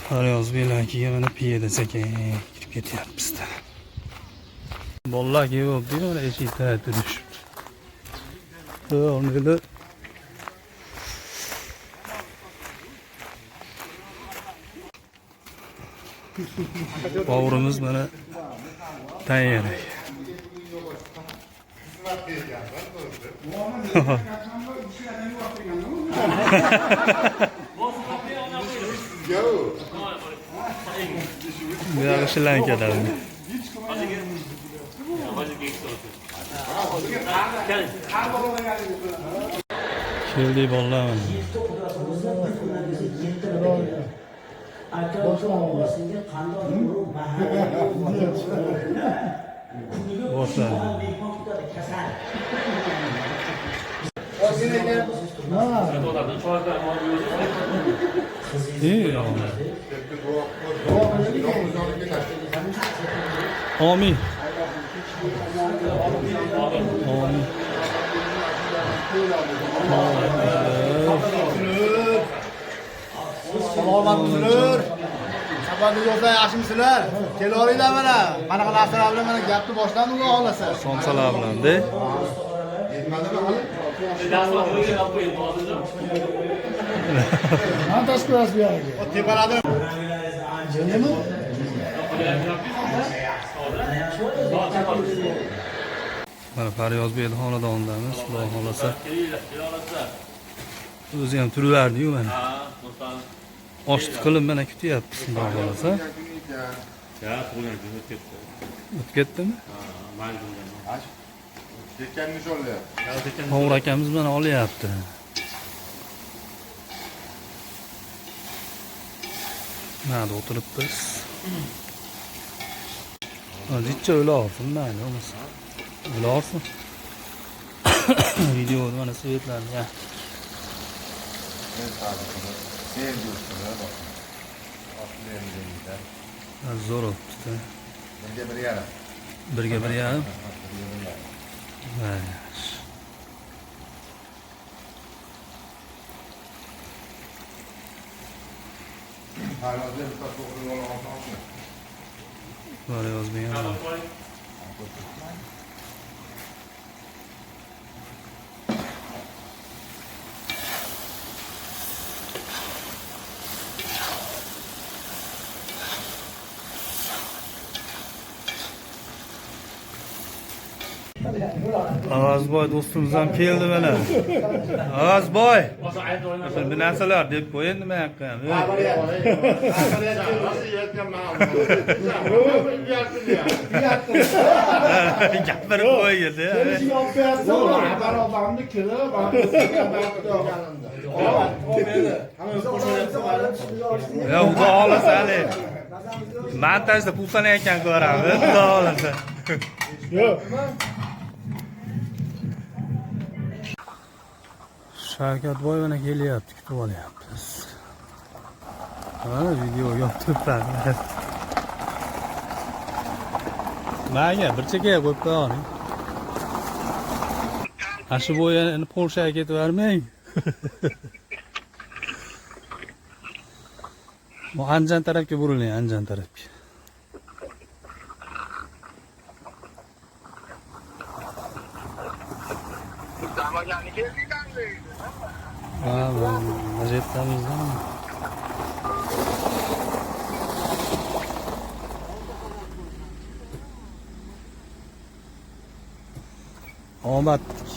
Faryoz belakiga mana piyada sekin kirib ketyapmiz-da. Bolalar kelibdi, mana eshikda turishibdi. O'rnida Ovrimiz mana tayyor. Biraz şilan kadar. Keldi bolalar. Boşlar. İyi. Amin. Amin. Salomatmisizlar? Xabarda yo'qsa yaxshimisizlar? Kelolinglar mana. Qanaqa narsalar bilan mana gapni boshlandi xudo xolasa. Somsalar bilan-da. Montaj ko'rasiz bu yerga. O tepalarda. Nima? Mana Faryoz bel xonadonidamiz, xudo xolasa. O'zi ham turardi-yu mana. Osh qilib mana kutyapmiz, xudo xolasa. O'tib ketdimi? Ketganmish olyapti. Qovur akamiz mana olyapti. Mana o'tiribmiz. Hozircha o'ylarsin, mayli bo'lmasa. O'ylarsin. Videoni mana svetlarni ya. Zo'r o'tdi. Birga bir yarim. Faryoz bel. Ağazboy do'stimiz ham keldi mana. Ağazboy. Bir narsalar deb qo'yin nima yoqqan? Gapirib qo'ydi. Barobarimni kirib, Ya xudo xolasa hali. Montajda pul sanayotgan ko'ramiz, xudo xolasa. yo'q. Shavkat boy mana kelyapti, kutib olyapmiz. Mana video yoptiriblar. Menga bir chekkaga qo'yib qo'ying. Ashi bo'yini Polshaga ketib bermang. Bu Anjan tarafga buriling, Anjan tarafga. Gazetamizdan. Omaddik.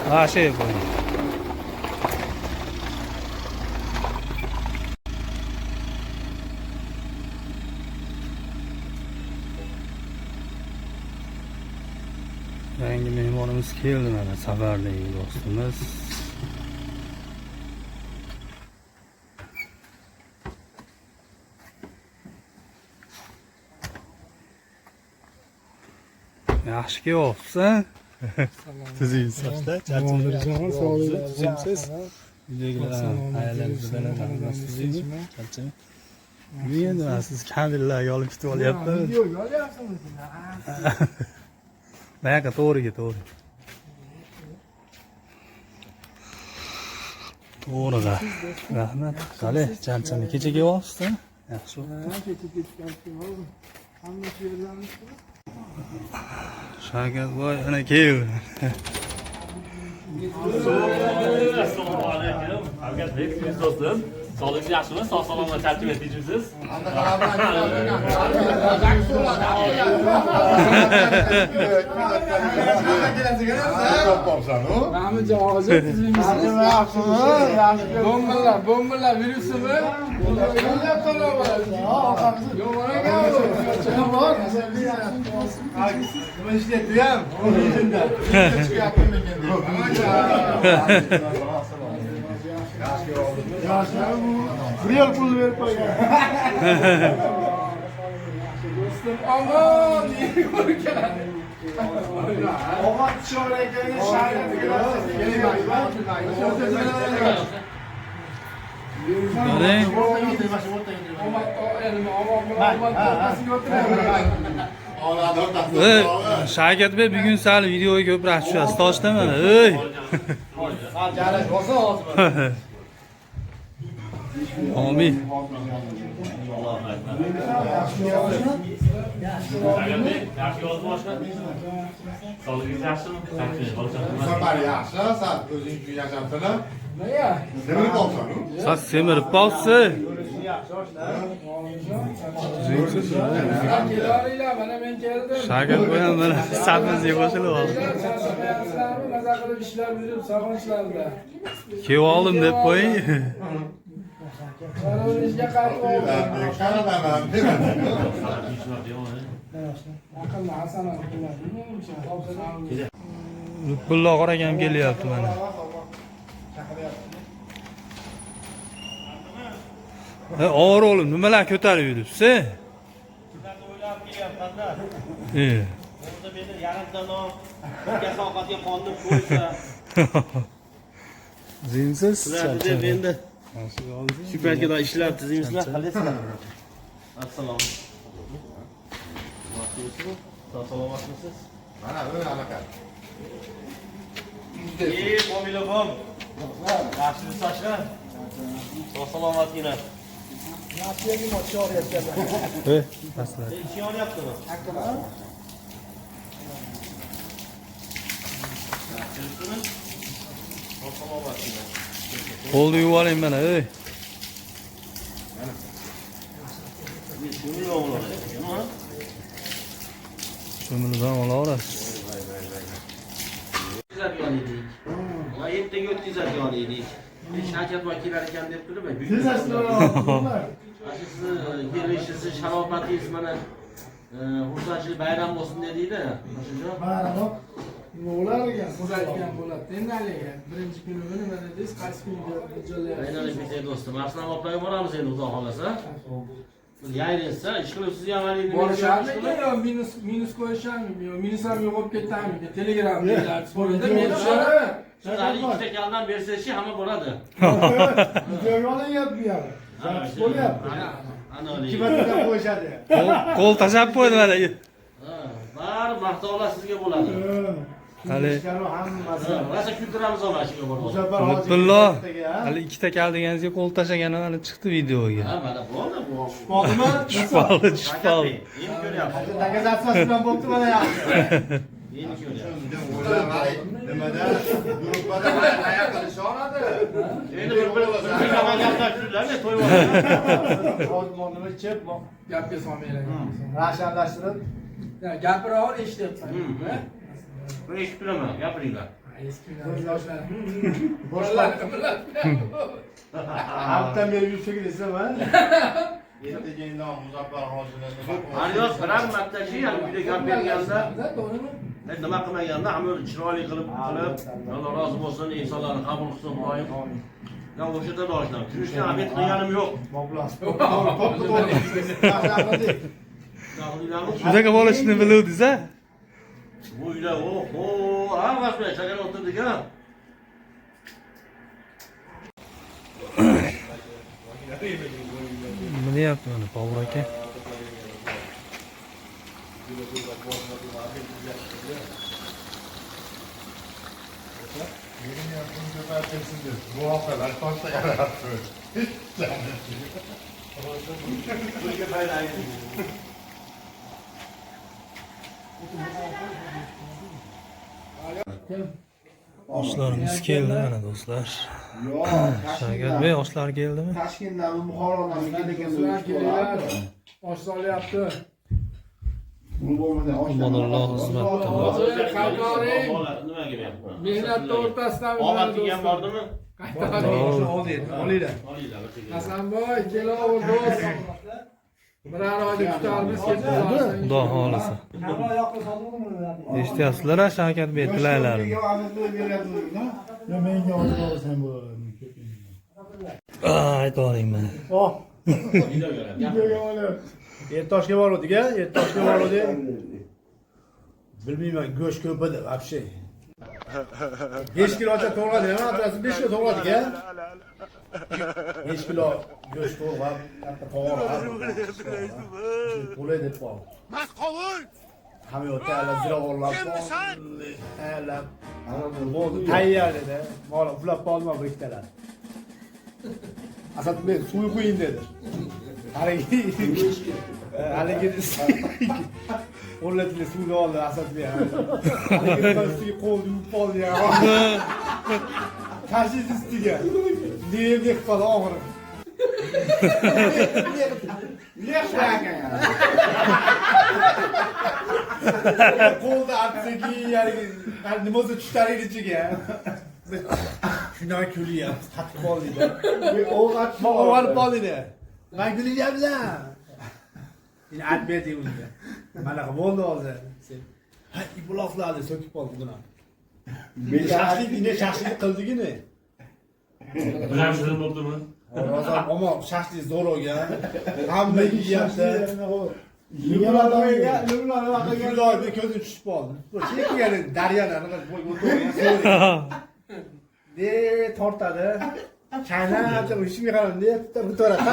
Ha şey yapalım. Yangi mehmonimiz keldi mana, safarli do'stimiz. Yaxshi kelyapsan. Tuzingizda, charchamaysiz. Tuzingsiz. Uydagilar ayollarimiz bilan nasibsiz. Charchamang. Endi siz kameralarga olib ketib olyapsiz. Video olyapsizmi? Bayaqa to'g'riga to'g'ri. To'g'riga. Rahmat. Qani, charchani kecha kelyapsiz-da? Yaxshi bo'pti. Shavkatboy ana keldi. Assalomu alaykum. Shavkatbek, siz do'stim. Sog'ligingiz yaxshimi? Sog' salomat tartib etdingizsiz. Bombalar virusimi? Nima ishlayapti ham? Real pul berib qo'ygan. Aman, yeni ko'rgan. Og'at chorakani shayrat Shavkatbek bugun sal videoga ko'proq tushasiz. Toshda mana, ey. jarash bo'lsa hozir. Amin. Shavkatbek, yaxshi yozib boshqa. Sog'ligingiz yaxshimi? Safar yaxshi, sen o'zing uchun yashabsana. Nega? Semirib qolsan-ku. Siz semirib qolsiz. Keloringlar, mana men keldim. Shavkatboy ham mana safimizga qo'shilib oldi. Charchamayapsizlarmi? Maza qilib ishlab yurib, sog'inchlarda. Kelib oldim deb qo'ying. Ishga qaytib oldim. Qaraman, demading. Aqlli Hasan aka. Lutfullo qorakam kelyapti mana. Og'ir o'g'lim, nimalar ko'tarib yuribsiz? O'ylab kelyapman-da. O'zida meni yarimta non, bir ovqatga qondim qo'ysa. Zinsiz. Sizlar endi shu paytga ishlab tizimizlar qalaysizlar. Assalomu alaykum. Salomatmisiz? Mana bu anaqa. Pomila bom. Yaxshi sochlar. Salomatgina. Paslar. Ish yoryaptimi? Salomatgina. Qo'lni yuvib oling mana, ey. Shumilidan olaverasiz. O'tkazadigan edik. Va ertaga o'tkazadigan edik. Shavkat vakilar ekan deb turib, sizni kelishingiz, sharofatingiz mana xursandchilik bayram bo'lsin dedingda. Bayram nima bo'lar ekan? Bo'layotgan bo'ladi. Endi haligi birinchi kuni nima dedingiz? Qaysi kunga jo'llayapsiz? Aynan bitta do'stim. Aslan opaga boramiz endi xudo xolasa. Yayraysa, ish qilibsiz ham hali nima Borisharmikan yo minus qo'yisharmi? Yo minus ham yo'q bo'lib ketdimi? Telegramda so'rada men tushaman. Siz hali ikkita kaldan bersangiz hamma bo'ladi. Videoga olinyapti bu yoq. Bo'lyapti. Ana Ikki martadan qo'yishadi. Qo'l tashab qo'ydi mana. Bari maqtovlar sizga bo'ladi. Hali hammasi. Rosa kultiramiz mana shunga Bu borib. safar Lutfullo hali ikkita kal deganingizga qo'l tashlagani mana chiqdi videoga. Ha, mana bo'ldi bu. Qoldimi? Chiqoldi, chiqoldi. Endi ko'ryapsiz. Dokazatsiyasi bilan bo'pti mana yaxshi. Endi ko'ryapsiz. Nimada? Gruppada oyoq qilishadi. Endi bir yomon gaplar shularni to'yib oladi. Hozir nima chep Gapga solmaylar. rashanlashtirib Gapiraver eshityapman. Buni eshitib turaman, gapiringlar. boshqa hafta beri yursak desam ha. Ertaga Muzaffar hojini Aryoz bilan martachi ham uyda gap berganda, nima qilmaganda hamma chiroyli qilib, Allah rozi bo'lsin, insonlarni qabul qilsin Xudoyim. Men o'sha boshdan turishga abid qilganim yo'q. Shunaqa bo'lishini biluvdingiz-a? Bu uyda oho, hammasi bilan chakar o'tirdik-a. Nima deyapti mana Bobur aka? Benim yaptığım köpertesindir. Bu haftalar pasta yarattı. Oshlarimiz keldi mana do'stlar. Yo'q, Shavkat Bey, oshlar keldimi? Toshkentdan, Buxorodan Sizlar kelinglar. Osh solyapti. Bu bo'lmadi. Alloh xizmatda bor. Hozir Qaytoring. Nimaga beryapman? Mehnatni o'rtasida Omad kelgan bordimi? Qaytoring. Olinglar. Olinglar. Hasanboy, kelaver do'st. Birar oyda kutarmiz ketdi. Xudo xolisa. Eshityapsizlar Shavkat Bey tilaklarini. Menga olib olsan bu. Aytoring mana. Oh. Ertoshga bordik, Ertoshga bordik. Bilmayman, go'sht ko'p edi, вообще. 5 kilo ocha to'g'radik, atrasi 5 kilo to'g'radik, 5 kilo go'sht to'g'rab, katta to'g'rab. Qo'lay deb bor. Masqovul. Hamyotda ala ziravorlar. Ala. Bo'ldi, tayyor edi. Mana ulab qolma bu ikkitalar. Asadbek suv qo'ying dedi. Haligi o'rlatili suvni oldi Asadbek. Haligi ustiga qo'lni yuvib qoldi ya. Tashish ustiga. Nega qoldi og'ir. Qo'lda artsaki, haligi nima o'zi tushtaring ichiga. Shundan kulyapti, qatib qoldida. O'g'at qoldida. Men kulyapman. Yine atmaydi unga. Mana bo'ldi hozir. Ha, ibloqlarni so'kib qoldi buni. Shaxslik qildigini. Bilan shirin bo'ldimi? Hozir omon shaxslik zo'r olgan. Hamma yeyapti. Yig'larni ko'zi tushib qoldi. Chekigani daryolarni de tortadi. Chaynab ishimga qarab de tortadi.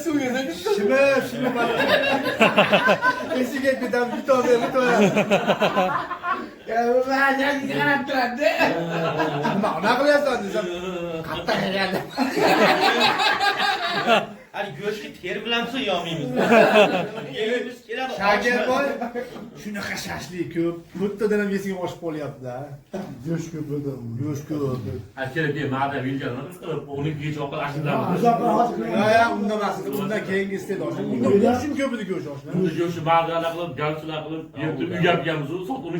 Shimi mana. Esiga bitam bitadi. Ya men qarab turadi. Nima qilyapsan desam, qatta keladi. Hadi go'shtni ter bilan so'yolmaymiz. Yeyimiz keladi. Shagerboy shunaqa shashlik ko'p. Bittadan ham esiga oshib qolyapti-da. Go'sht ko'p edi. Go'sht ko'p. Askeri ma'da bilganlar, uni kecha oqil ashirlarni. Ya, undan emas. Undan keyingi iste'dod. Unda go'sht ko'p edi go'sht oshna. Go'shtni ma'dalar qilib, galchilar qilib, yerda uyab yeyamiz, sot uni